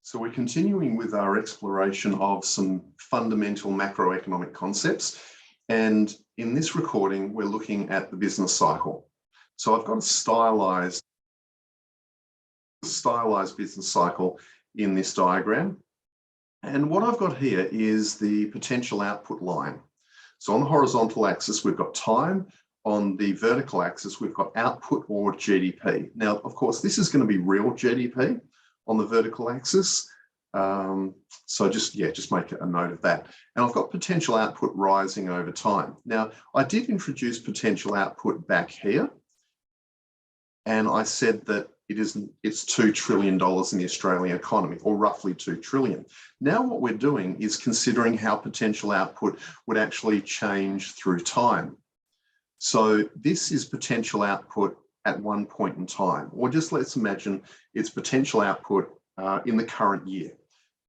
So we're continuing with our exploration of some fundamental macroeconomic concepts. And in this recording, we're looking at the business cycle. So I've got a stylized business cycle in this diagram. And what I've got here is the potential output line. So on the horizontal axis, we've got time. On the vertical axis, we've got output or GDP. Now, of course, this is going to be real GDP on the vertical axis. So just make a note of that. And I've got potential output rising over time. Now, I did introduce potential output back here. And I said that it's $2 trillion in the Australian economy, or roughly 2 trillion. Now what we're doing is considering how potential output would actually change through time. So this is potential output at one point in time, or just let's imagine it's potential output in the current year.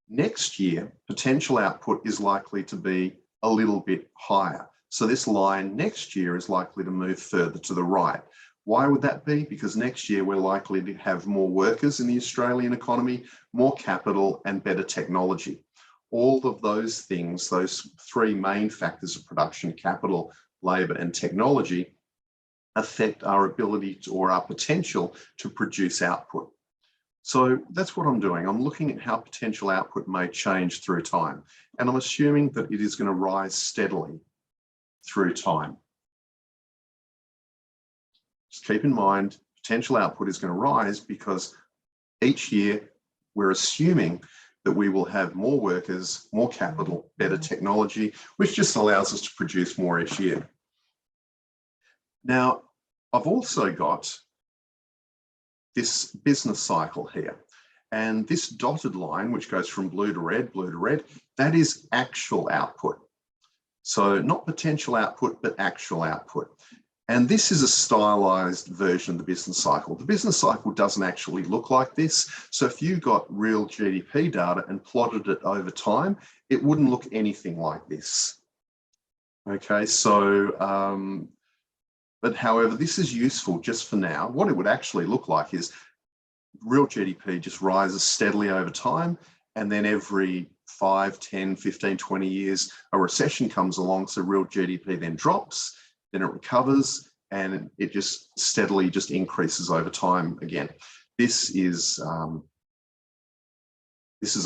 Next year, potential output is likely to be a little bit higher. So this line next year is likely to move further to the right. Why would that be? Because next year we're likely to have more workers in the Australian economy, more capital and better technology. All of those things, those three main factors of production, capital, labour and technology, affect our ability to, or our potential to produce output. So that's what I'm doing. I'm looking at how potential output may change through time. And I'm assuming that it is going to rise steadily through time. Just keep in mind, potential output is going to rise because each year we're assuming that we will have more workers, more capital, better technology, which just allows us to produce more each year. Now, I've also got this business cycle here. And this dotted line, which goes from blue to red, that is actual output. So not potential output, but actual output. And this is a stylized version of the business cycle. The business cycle doesn't actually look like this. So if you got real GDP data and plotted it over time, it wouldn't look anything like this. Okay, so, but however, this is useful just for now. What it would actually look like is real GDP just rises steadily over time. And then every 5, 10, 15, 20 years, a recession comes along. So real GDP then drops, then it recovers, and it just steadily just increases over time again. This is a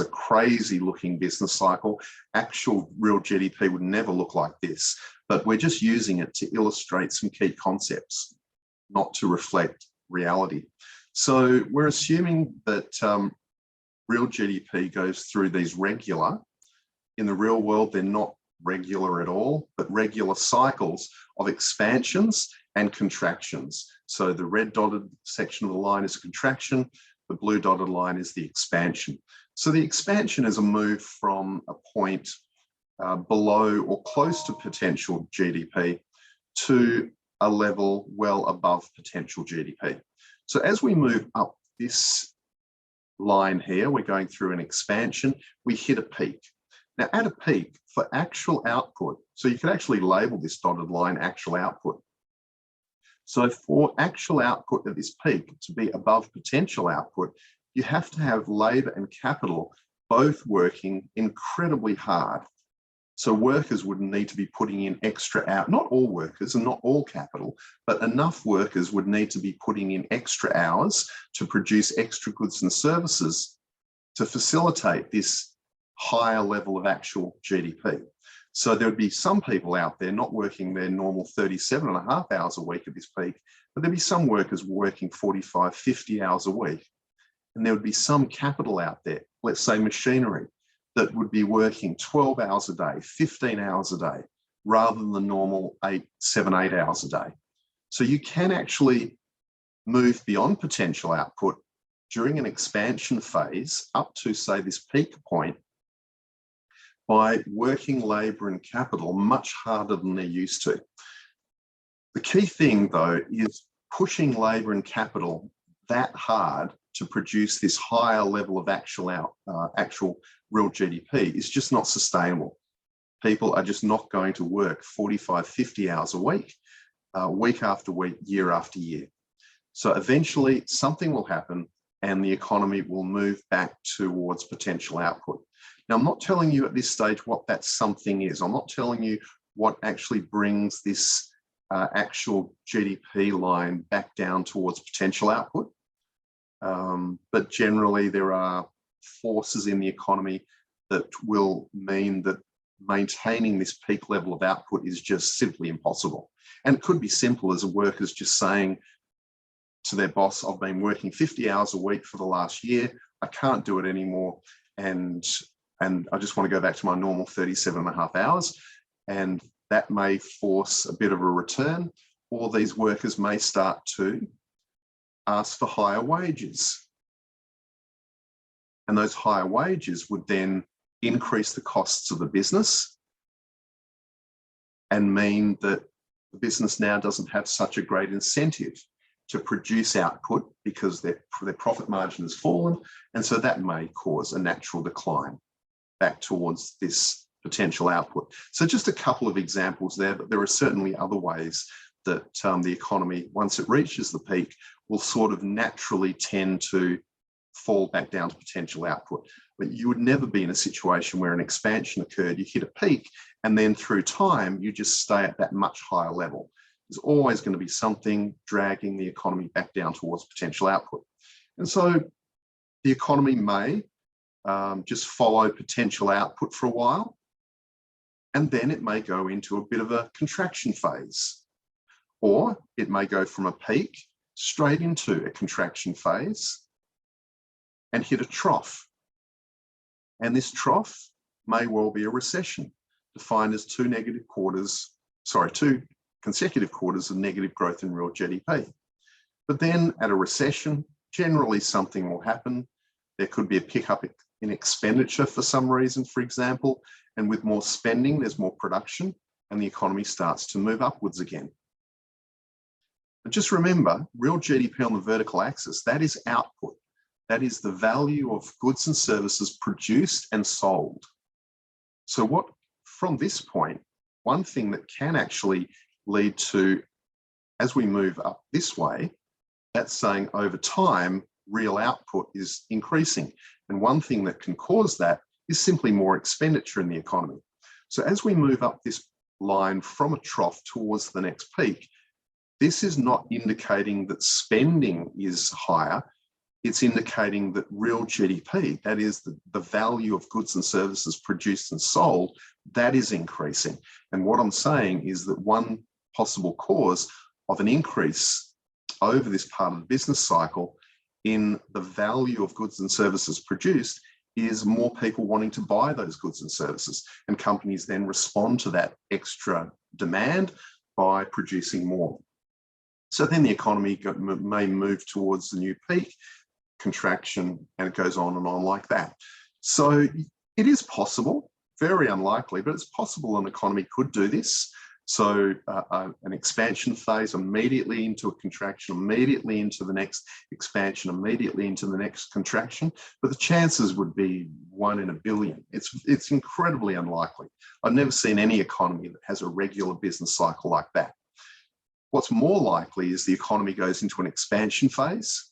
crazy looking business cycle. Actual real GDP would never look like this, but we're just using it to illustrate some key concepts, not to reflect reality. So we're assuming that real GDP goes through these regular. In the real world, they're not regular at all, but regular cycles of expansions and contractions. So the red dotted section of the line is a contraction, the blue dotted line is the expansion. So the expansion is a move from a point below or close to potential GDP to a level well above potential GDP. So as we move up this line here, we're going through an expansion, we hit a peak. Now at a peak for actual output, so you can actually label this dotted line actual output. So for actual output at this peak to be above potential output, you have to have labour and capital both working incredibly hard. So workers would need to be putting in extra out, not all workers and not all capital, but enough workers would need to be putting in extra hours to produce extra goods and services to facilitate this higher level of actual GDP. So there would be some people out there not working their normal 37.5 hours a week at this peak, but there'd be some workers working 45, 50 hours a week. And there would be some capital out there, let's say machinery, that would be working 12 hours a day, 15 hours a day, rather than the normal 7, 8 hours a day. So you can actually move beyond potential output during an expansion phase up to, say, this peak point by working labour and capital much harder than they're used to. The key thing, though, is pushing labour and capital that hard to produce this higher level of actual real GDP is just not sustainable. People are just not going to work 45, 50 hours a week, week after week, year after year. So eventually something will happen and the economy will move back towards potential output. Now, I'm not telling you at this stage what that something is. I'm not telling you what actually brings this actual GDP line back down towards potential output. But generally, there are forces in the economy that will mean that maintaining this peak level of output is just simply impossible. And it could be simple as a worker's just saying to their boss, I've been working 50 hours a week for the last year, I can't do it anymore, and I just want to go back to my normal 37.5 hours. And that may force a bit of a return, or these workers may start to ask for higher wages. And those higher wages would then increase the costs of the business and mean that the business now doesn't have such a great incentive to produce output because their profit margin has fallen. And so that may cause a natural decline back towards this potential output. So just a couple of examples there, but there are certainly other ways that the economy, once it reaches the peak, will sort of naturally tend to fall back down to potential output. But you would never be in a situation where an expansion occurred, you hit a peak, and then through time, you just stay at that much higher level. There's always going to be something dragging the economy back down towards potential output. And so the economy may just follow potential output for a while, and then it may go into a bit of a contraction phase, or it may go from a peak straight into a contraction phase and hit a trough. And this trough may well be a recession, defined as two consecutive quarters of negative growth in real GDP. But then at a recession, generally something will happen. There could be a pickup in expenditure for some reason, for example, and with more spending, there's more production, and the economy starts to move upwards again. But just remember, real GDP on the vertical axis, that is output. That is the value of goods and services produced and sold. So what, from this point, one thing that can actually lead to, as we move up this way, that's saying over time, real output is increasing. And one thing that can cause that is simply more expenditure in the economy. So as we move up this line from a trough towards the next peak, this is not indicating that spending is higher. It's indicating that real GDP, that is the value of goods and services produced and sold, that is increasing. And what I'm saying is that one possible cause of an increase over this part of the business cycle in the value of goods and services produced is more people wanting to buy those goods and services. And companies then respond to that extra demand by producing more. So then the economy may move towards the new peak, contraction, and it goes on and on like that. So it is possible, very unlikely, but it's possible an economy could do this. So an expansion phase immediately into a contraction, immediately into the next expansion, immediately into the next contraction. But the chances would be 1 in a billion. It's incredibly unlikely. I've never seen any economy that has a regular business cycle like that. What's more likely is the economy goes into an expansion phase,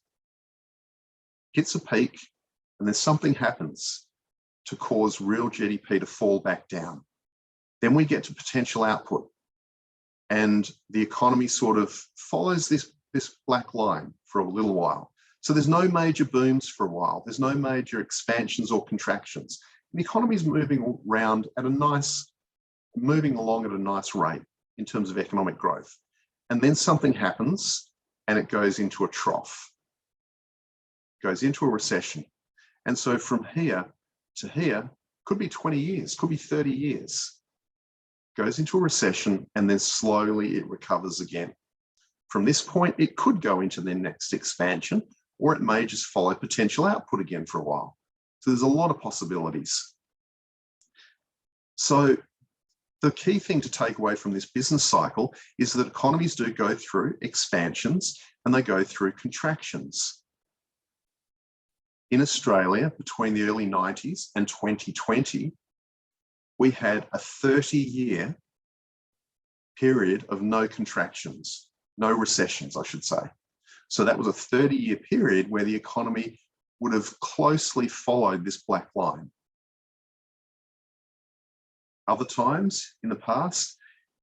hits a peak, and then something happens to cause real GDP to fall back down. Then we get to potential output, and the economy sort of follows this black line for a little while. So there's no major booms for a while. There's no major expansions or contractions. And the economy is moving along at a nice rate in terms of economic growth. And then something happens and it goes into a trough, goes into a recession. And so from here to here, could be 20 years, could be 30 years, goes into a recession, and then slowly it recovers again. From this point, it could go into the next expansion, or it may just follow potential output again for a while. So there's a lot of possibilities. So the key thing to take away from this business cycle is that economies do go through expansions and they go through contractions. In Australia, between the early 90s and 2020, we had a 30-year period of no contractions, no recessions, I should say. So that was a 30-year period where the economy would have closely followed this black line. Other times in the past,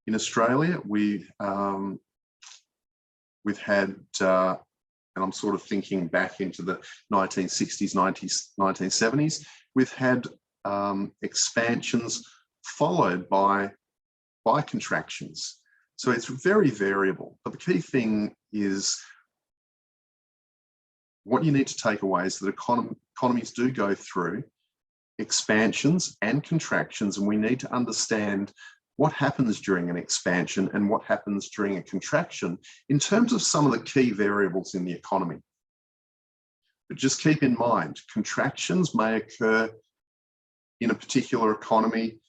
in Australia, we've had, and I'm sort of thinking back into the 1960s, 1970s, we've had expansions followed by contractions. So it's very variable. But the key thing is, what you need to take away is that economies do go through expansions and contractions, and we need to understand what happens during an expansion and what happens during a contraction in terms of some of the key variables in the economy. But just keep in mind, contractions may occur in a particular economy.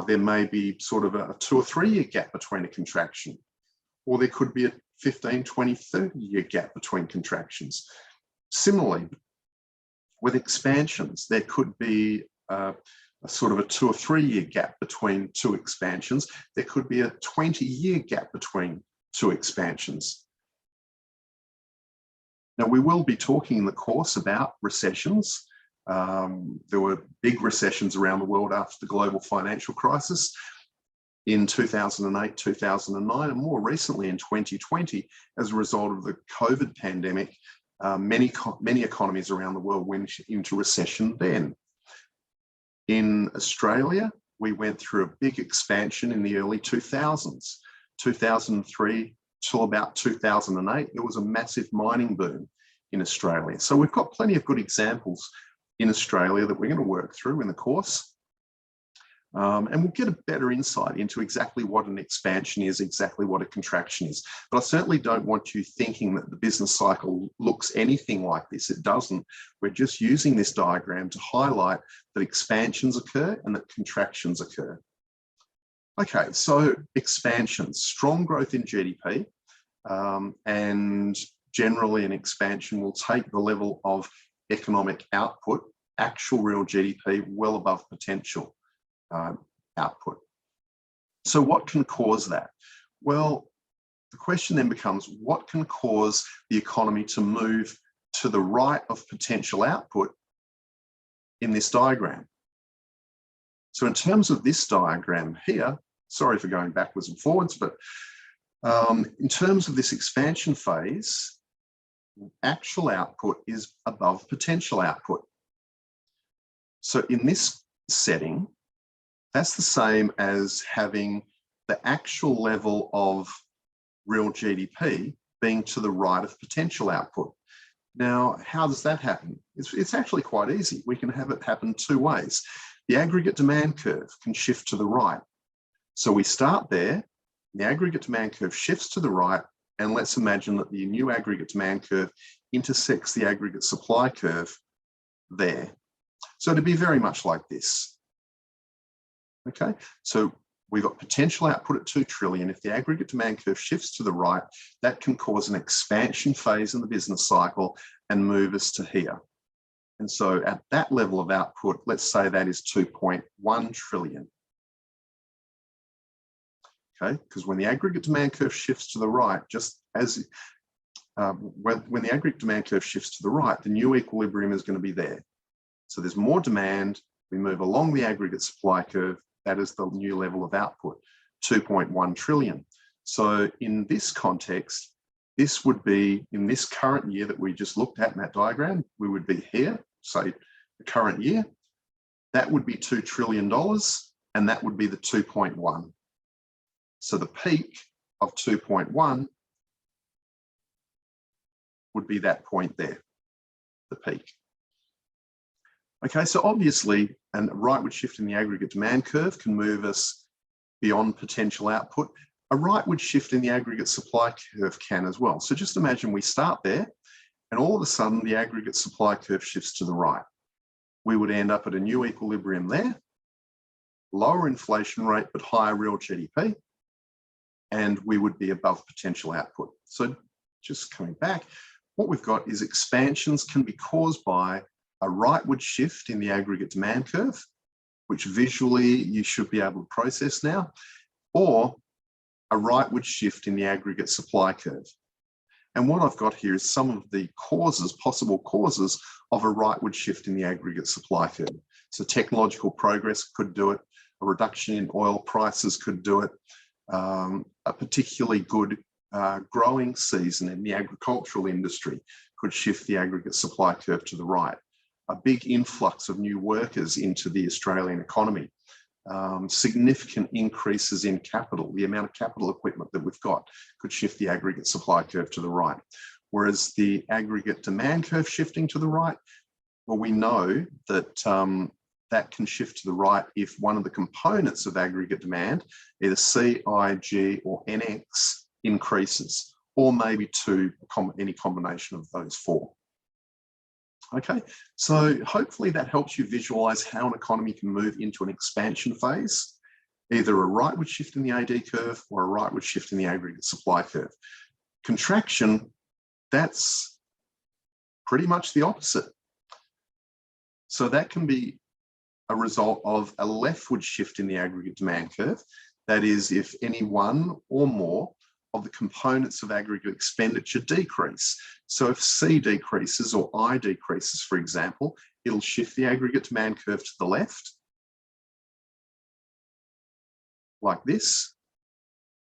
There may be sort of a 2 or 3 year gap between a contraction, or there could be a 15, 20, 30 year gap between contractions. Similarly, with expansions, there could be a sort of a 2 or 3 year gap between two expansions. There could be a 20-year gap between two expansions. Now, we will be talking in the course about recessions. There were big recessions around the world after the global financial crisis in 2008, 2009, and more recently in 2020, as a result of the COVID pandemic. Many economies around the world went into recession then. In Australia, we went through a big expansion in the early 2000s. 2003 till about 2008, there was a massive mining boom in Australia. So we've got plenty of good examples in Australia that we're going to work through in the course. And we'll get a better insight into exactly what an expansion is, exactly what a contraction is. But I certainly don't want you thinking that the business cycle looks anything like this. It doesn't. We're just using this diagram to highlight that expansions occur and that contractions occur. Okay, so expansions, strong growth in GDP, and generally an expansion will take the level of economic output, actual real GDP, well above potential output. So what can cause that? Well, the question then becomes, what can cause the economy to move to the right of potential output in this diagram? So in terms of this diagram here, sorry for going backwards and forwards, but in terms of this expansion phase, actual output is above potential output. So in this setting, that's the same as having the actual level of real GDP being to the right of potential output. Now, how does that happen? It's actually quite easy. We can have it happen two ways. The aggregate demand curve can shift to the right. So we start there, the aggregate demand curve shifts to the right, and let's imagine that the new aggregate demand curve intersects the aggregate supply curve there. So it'd be very much like this. Okay, so we've got potential output at 2 trillion. If the aggregate demand curve shifts to the right, that can cause an expansion phase in the business cycle and move us to here. And so at that level of output, let's say that is 2.1 trillion. Okay, because when the aggregate demand curve shifts to the right, just as when the aggregate demand curve shifts to the right, the new equilibrium is going to be there. So there's more demand, we move along the aggregate supply curve, that is the new level of output, 2.1 trillion. So in this context, this would be in this current year that we just looked at in that diagram, we would be here, say the current year, that would be $2 trillion, and that would be the 2.1. So the peak of 2.1 would be that point there, the peak. Okay, so obviously, a rightward shift in the aggregate demand curve can move us beyond potential output. A rightward shift in the aggregate supply curve can as well. So just imagine we start there, and all of a sudden the aggregate supply curve shifts to the right. We would end up at a new equilibrium there, lower inflation rate, but higher real GDP, and we would be above potential output. So just coming back, what we've got is expansions can be caused by a rightward shift in the aggregate demand curve, which visually you should be able to process now, or a rightward shift in the aggregate supply curve. And what I've got here is some of the causes, possible causes of a rightward shift in the aggregate supply curve. So technological progress could do it, a reduction in oil prices could do it, a particularly good growing season in the agricultural industry could shift the aggregate supply curve to the right. A big influx of new workers into the Australian economy, significant increases in capital, the amount of capital equipment that we've got could shift the aggregate supply curve to the right. Whereas the aggregate demand curve shifting to the right, well, we know that that can shift to the right if one of the components of aggregate demand, either C, I, G, or NX, increases, or maybe any combination of those four. Okay, so hopefully that helps you visualize how an economy can move into an expansion phase, either a rightward shift in the AD curve or a rightward shift in the aggregate supply curve. Contraction, that's pretty much the opposite. So that can be a result of a leftward shift in the aggregate demand curve. That is, if any one or more of the components of aggregate expenditure decrease. So if C decreases or I decreases, for example, it'll shift the aggregate demand curve to the left, like this.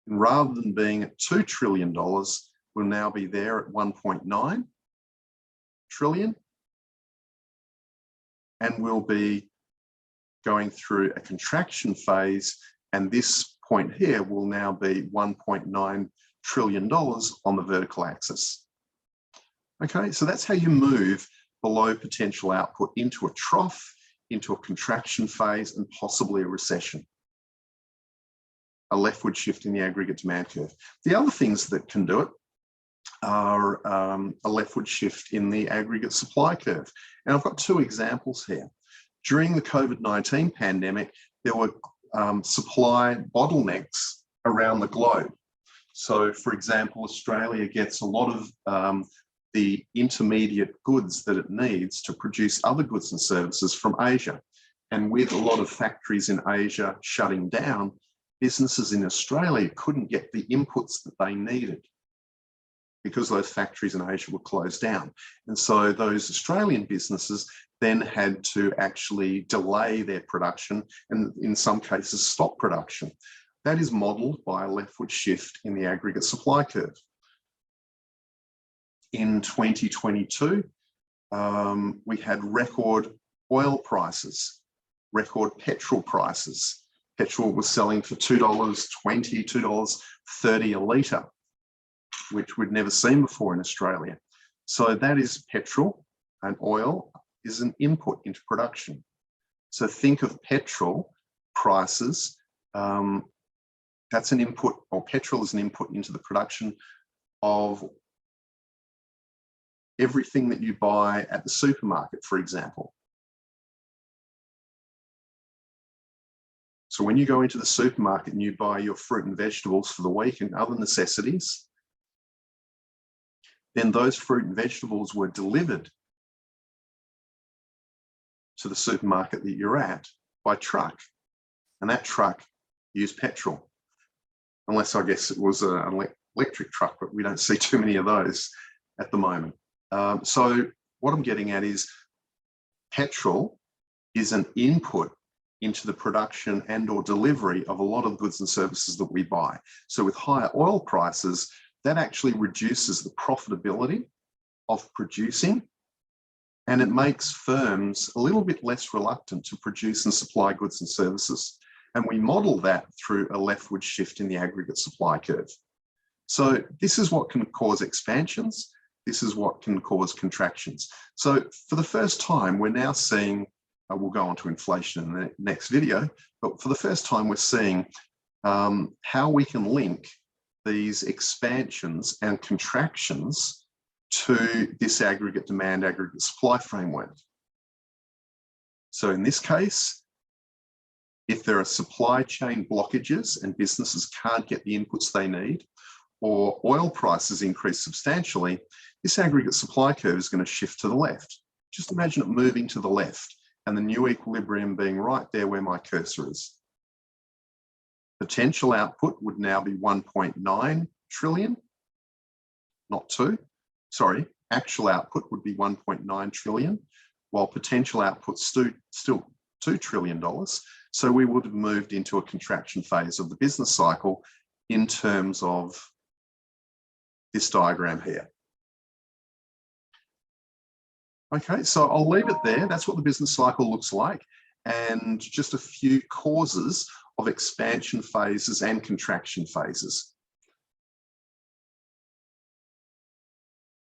And rather than being at $2 trillion, we'll now be there at 1.9 trillion. And we'll be going through a contraction phase, and this point here will now be $1.9 trillion on the vertical axis. Okay, so that's how you move below potential output into a trough, into a contraction phase, and possibly a recession. A leftward shift in the aggregate demand curve. The other things that can do it are a leftward shift in the aggregate supply curve. And I've got two examples here. During the COVID-19 pandemic, there were supply bottlenecks around the globe. So, for example, Australia gets a lot of the intermediate goods that it needs to produce other goods and services from Asia. And with a lot of factories in Asia shutting down, businesses in Australia couldn't get the inputs that they needed because those factories in Asia were closed down. And so those Australian businesses then had to actually delay their production and in some cases stop production. That is modelled by a leftward shift in the aggregate supply curve. In 2022, we had record oil prices, record petrol prices. Petrol was selling for $2.20, $2.30 a litre, which we'd never seen before in Australia. So that is petrol, and oil is an input into production. So think of petrol prices, that's an input, or petrol is an input into the production of everything that you buy at the supermarket, for example. So when you go into the supermarket and you buy your fruit and vegetables for the week and other necessities, then those fruit and vegetables were delivered to the supermarket that you're at by truck. And that truck used petrol, unless I guess it was an electric truck, but we don't see too many of those at the moment. So what I'm getting at is petrol is an input into the production and or delivery of a lot of goods and services that we buy. So with higher oil prices, that actually reduces the profitability of producing, and it makes firms a little bit less reluctant to produce and supply goods and services. And we model that through a leftward shift in the aggregate supply curve. So this is what can cause expansions. This is what can cause contractions. So for the first time, we're now seeing, we'll go on to inflation in the next video, but for the first time, we're seeing how we can link these expansions and contractions to this aggregate demand, aggregate supply framework. So in this case, if there are supply chain blockages and businesses can't get the inputs they need, or oil prices increase substantially, this aggregate supply curve is going to shift to the left. Just imagine it moving to the left and the new equilibrium being right there where my cursor is. Potential output would now be 1.9 trillion. not 2. Sorry, actual output would be 1.9 trillion, while potential output's still $2 trillion. So we would have moved into a contraction phase of the business cycle in terms of this diagram here. Okay, so I'll leave it there. That's what the business cycle looks like, and just a few causes of expansion phases and contraction phases.